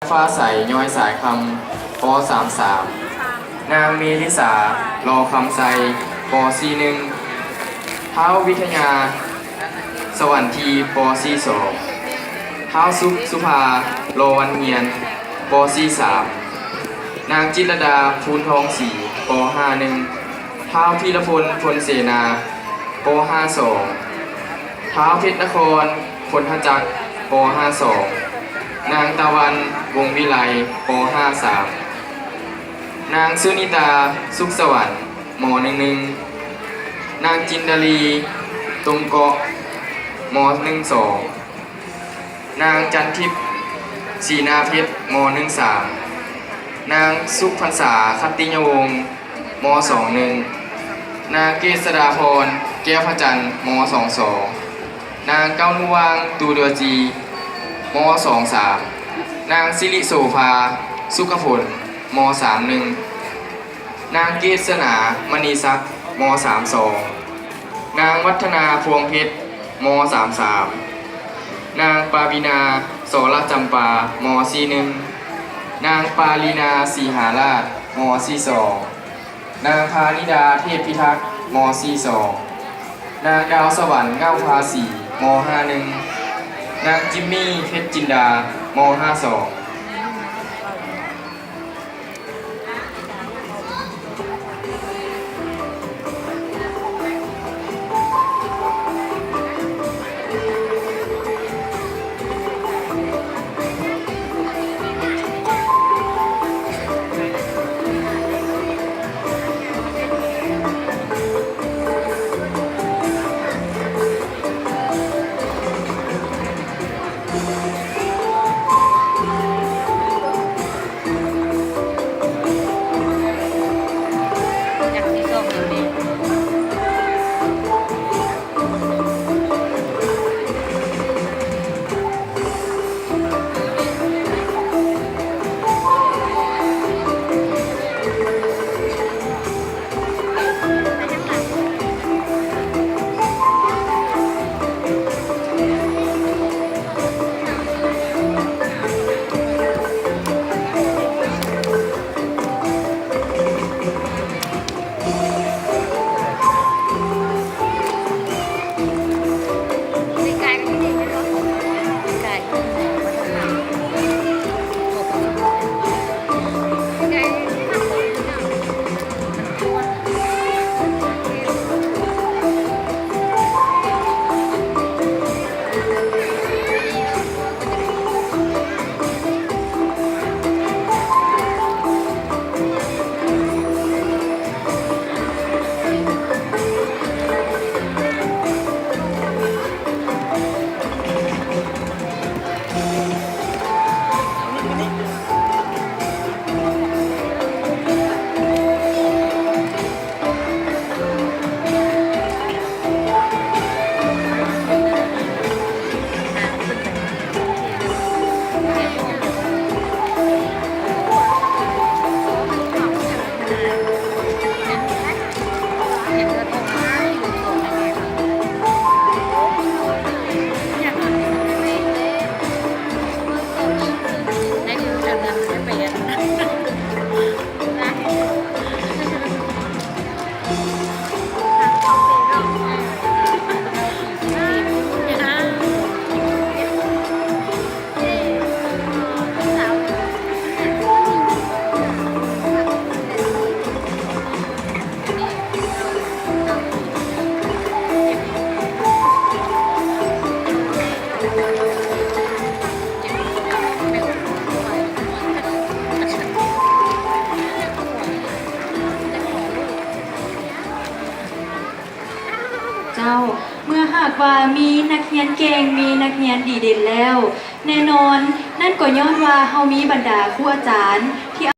ฟ้าใสย้อยสายคำป33นางเมลิสารอคำไซป41ท้าววิทยาสวรรค์ทีป42ท้าวสุภาโลวันเงียนป43นางจิตรดาภูนทองศรีป51ท้าวพีรพลพลเสนาป52ท้าวเพชรนครพลทจักรป52นางตะวันวงวิไลป53นางสุนิตาสุขสวรรค์ม11นางจินดาลีตรงเกาะม12นางจันทิพย์ศรีนาเพชรม13นางสุพรรษาคัตติยวงศ์ม21นางเกษดาพรแก้วพระจันทร์ม22นางเก้านุวางตูเดือจีม23นางสิริโสภาสุขผลม31นางเกษณามณีศักดิ์ม32นางวัฒนาพวงเพชรม33นางปาวินาโสรจำปาม41นางปาลีนาสีหาราชม42นางพานิดาเทพพิทักษ์ม42นางดาวสวรรค์เง่าภาษีม51นางจิมมี่เพชรจินดาม52เจ้าเมื่อหากว่ามีนักเรียนเก่งมีนักเรียนดีเด่นแล้วแน่นอนนั่นก็ย้อนว่าเฮามีบรรดาครูอาจารย์ที่